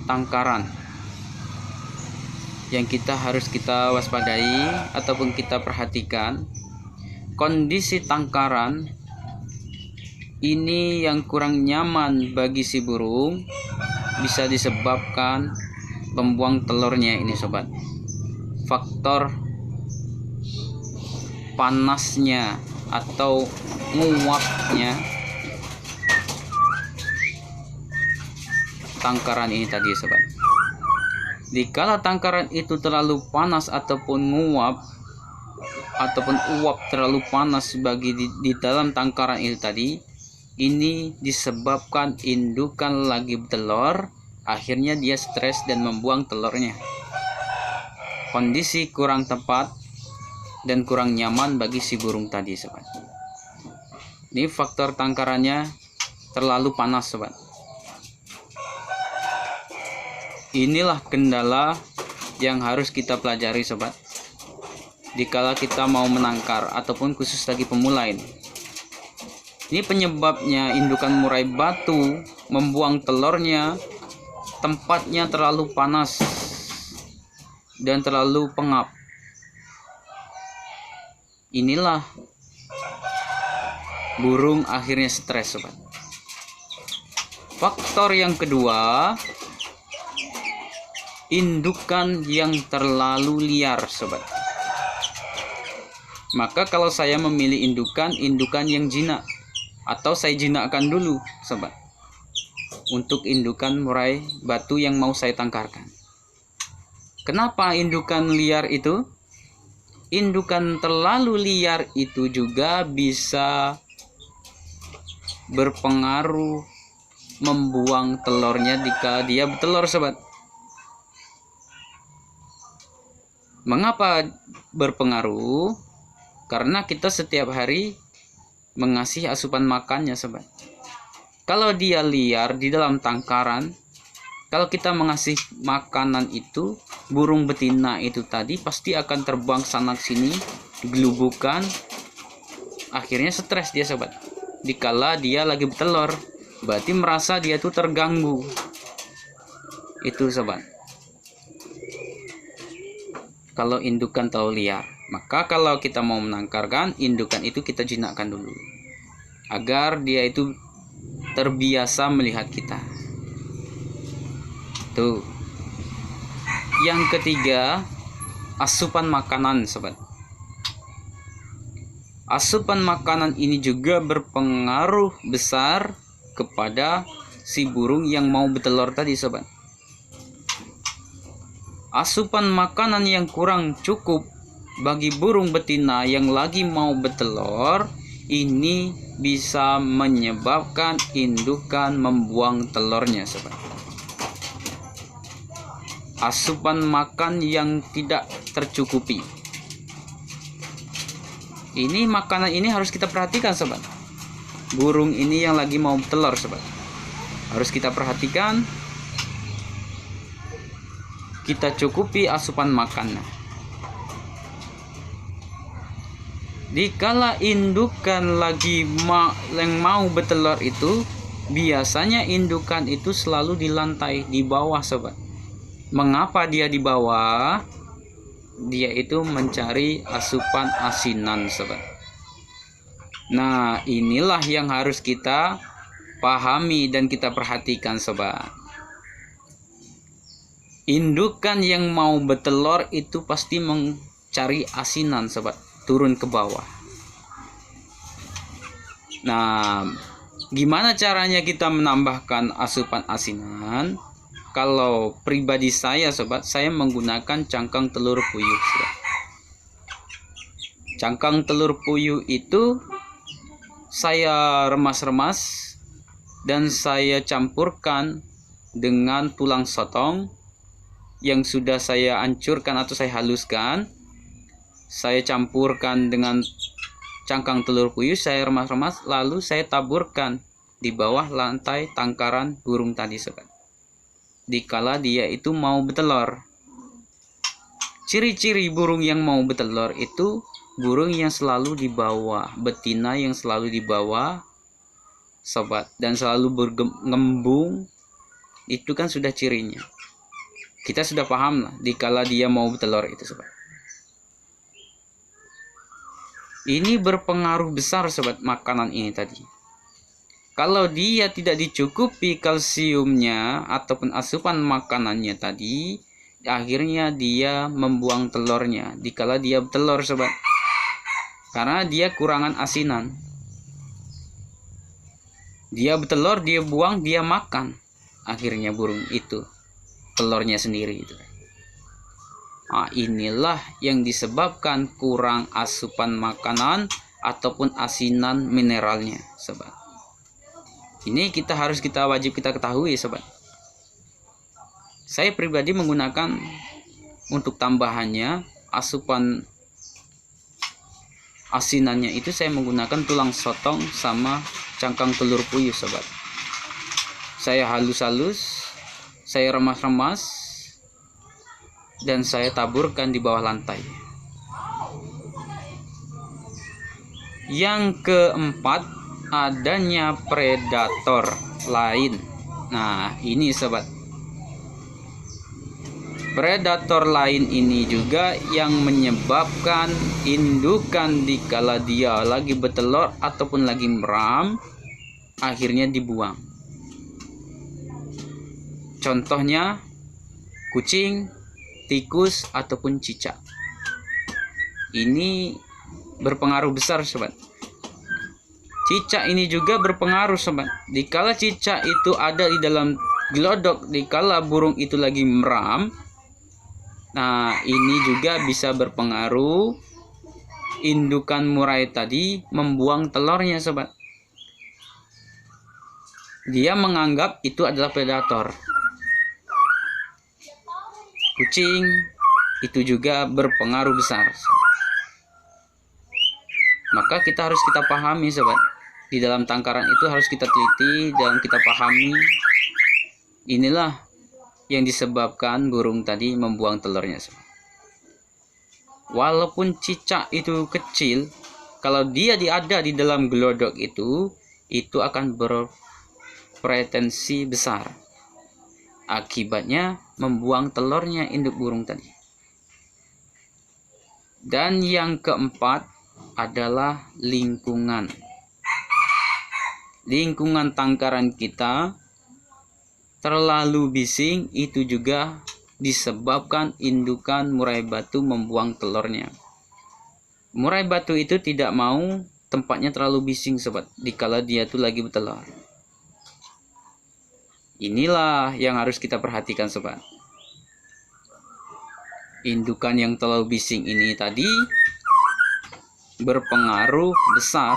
tangkaran yang harus kita waspadai ataupun kita perhatikan. Kondisi tangkaran ini yang kurang nyaman bagi si burung bisa disebabkan pembuang telurnya ini sobat. Faktor panasnya atau nguapnya tangkaran ini tadi sobat. Dikala tangkaran itu terlalu panas ataupun nguap ataupun uap terlalu panas di dalam tangkaran itu tadi, ini disebabkan indukan lagi bertelur, akhirnya dia stres dan membuang telurnya. Kondisi kurang tepat dan kurang nyaman bagi si burung tadi sobat. Ini faktor tangkarannya terlalu panas sobat. Inilah kendala yang harus kita pelajari sobat, dikala kita mau menangkar ataupun khusus lagi pemula ini. Ini penyebabnya indukan murai batu membuang telurnya, tempatnya terlalu panas dan terlalu pengap. Inilah burung akhirnya stres sobat. Faktor yang kedua, indukan yang terlalu liar sobat. Maka kalau saya memilih indukan yang jinak, atau saya jinakkan dulu sobat, untuk indukan murai batu yang mau saya tangkarkan. Kenapa indukan liar itu? Indukan terlalu liar itu juga bisa berpengaruh membuang telurnya jika dia bertelur sobat. Mengapa berpengaruh? Karena kita setiap hari mengasih asupan makannya sobat. Kalau dia liar di dalam tangkaran, kalau kita mengasih makanan itu, burung betina itu tadi pasti akan terbang sana sini, digelubukan, akhirnya stres dia sobat. Dikala dia lagi bertelur, berarti merasa dia tuh terganggu. Itu sobat. Kalau indukan terlalu liar, maka kalau kita mau menangkarkan, indukan itu kita jinakkan dulu agar dia itu terbiasa melihat kita. Tuh. Yang ketiga, asupan makanan sobat. Asupan makanan ini juga berpengaruh besar kepada si burung yang mau bertelur tadi sobat. Asupan makanan yang kurang cukup bagi burung betina yang lagi mau bertelur, ini bisa menyebabkan indukan membuang telurnya sobat. Asupan makan yang tidak tercukupi. Ini makanan ini harus kita perhatikan sobat. Burung ini yang lagi mau bertelur sobat, harus kita perhatikan. Kita cukupi asupan makannya. Dikala indukan lagi yang mau bertelur itu, biasanya indukan itu selalu di lantai, di bawah sobat. Mengapa dia di bawah? Dia itu mencari asupan asinan sobat. Nah, inilah yang harus kita pahami dan kita perhatikan sobat. Indukan yang mau bertelur itu pasti mencari asinan sobat, turun ke bawah. Nah, gimana caranya kita menambahkan asupan asinan? Kalau pribadi saya sobat, saya menggunakan cangkang telur puyuh sobat. Cangkang telur puyuh itu saya remas-remas dan saya campurkan dengan tulang sotong yang sudah saya hancurkan atau saya haluskan. Saya campurkan dengan cangkang telur puyuh, saya remas-remas, lalu saya taburkan di bawah lantai tangkaran burung tadi sobat. Dikala dia itu mau bertelur. Ciri-ciri burung yang mau bertelur itu burung yang selalu di bawah, betina yang selalu di bawah sobat, dan selalu bergembung itu kan sudah cirinya. Kita sudah paham lah dikala dia mau bertelur itu sobat. Ini berpengaruh besar sobat, makanan ini tadi. Kalau dia tidak dicukupi kalsiumnya ataupun asupan makanannya tadi, akhirnya dia membuang telurnya dikala dia bertelur sobat. Karena dia kurangan asinan. Dia bertelur, dia buang, dia makan. Akhirnya burung itu telurnya sendiri itu. Nah, inilah yang disebabkan kurang asupan makanan ataupun asinan mineralnya, sobat. Ini wajib kita ketahui, sobat. Saya pribadi menggunakan untuk tambahannya asupan asinannya itu saya menggunakan tulang sotong sama cangkang telur puyuh, sobat. Saya halus-halus, saya remas-remas, dan saya taburkan di bawah lantai. Yang keempat, adanya predator lain. Nah, ini sobat. Predator lain ini juga yang menyebabkan indukan dikala dia lagi bertelur ataupun lagi meram, akhirnya dibuang. Contohnya kucing, tikus, ataupun cicak. Ini berpengaruh besar sobat. Cicak ini juga berpengaruh sobat. Dikala cicak itu ada di dalam gelodok, dikala burung itu lagi meram, nah ini juga bisa berpengaruh indukan murai tadi membuang telurnya sobat. Dia menganggap itu adalah predator. Kucing itu juga berpengaruh besar. Maka kita harus pahami sobat. Di dalam tangkaran itu harus kita teliti dan kita pahami. Inilah yang disebabkan burung tadi membuang telurnya sobat. Walaupun cicak itu kecil, kalau dia ada di dalam gelodok itu akan berpretensi besar. Akibatnya membuang telurnya induk burung tadi. Dan yang keempat adalah lingkungan. Lingkungan tangkaran kita terlalu bising, itu juga disebabkan indukan murai batu membuang telurnya. Murai batu itu tidak mau tempatnya terlalu bising sobat, dikala dia tuh lagi bertelur. Inilah yang harus kita perhatikan sobat. Indukan yang terlalu bising ini tadi berpengaruh besar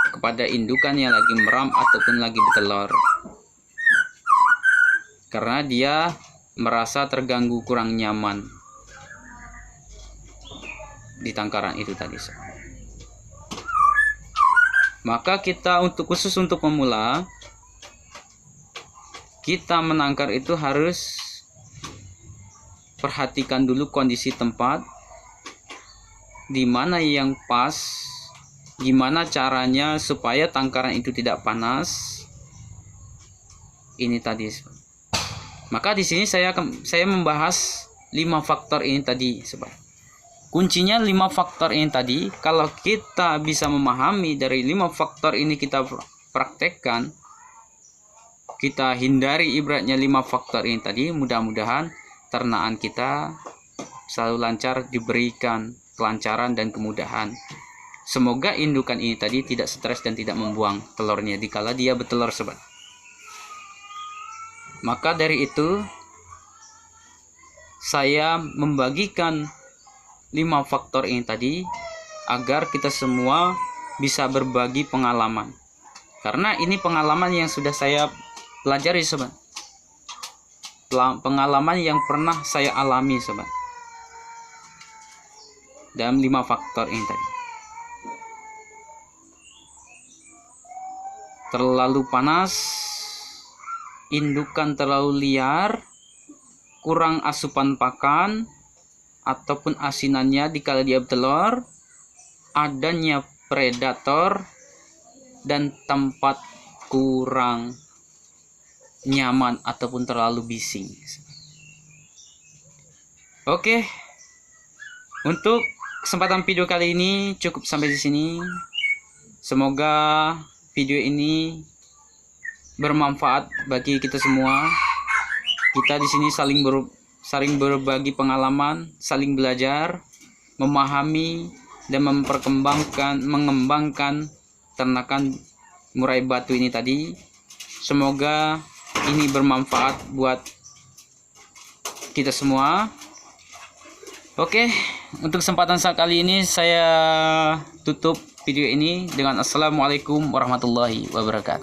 kepada indukan yang lagi meram ataupun lagi bertelur. Karena dia merasa terganggu, kurang nyaman di tangkaran itu tadi sobat. Maka khusus untuk pemula, kita menangkar itu harus perhatikan dulu kondisi tempat, di mana yang pas, gimana caranya supaya tangkaran itu tidak panas. Ini tadi. Maka di sini saya membahas 5 faktor ini tadi, sobat. Kuncinya 5 faktor ini tadi. Kalau kita bisa memahami dari 5 faktor ini, kita praktekkan, kita hindari ibaratnya 5 faktor ini tadi, mudah-mudahan ternakan kita selalu lancar, diberikan kelancaran dan kemudahan. Semoga indukan ini tadi tidak stres dan tidak membuang telurnya dikala dia bertelur sobat. Maka dari itu saya membagikan 5 faktor ini tadi agar kita semua bisa berbagi pengalaman. Karena ini pengalaman yang sudah saya pelajari sobat. Pengalaman yang pernah saya alami sobat. Dalam 5 faktor ini tadi. Terlalu panas, indukan terlalu liar, kurang asupan pakan ataupun asinannya dikala dia bertelur, adanya predator, dan tempat kurang nyaman ataupun terlalu bising. Oke, untuk kesempatan video kali ini cukup sampai di sini. Semoga video ini bermanfaat bagi kita semua. Kita di sini saling berbagi pengalaman, saling belajar, memahami dan mengembangkan ternakan murai batu ini tadi. Semoga ini bermanfaat buat kita semua. Oke, untuk kesempatan saat kali ini saya tutup video ini dengan assalamualaikum warahmatullahi wabarakatuh.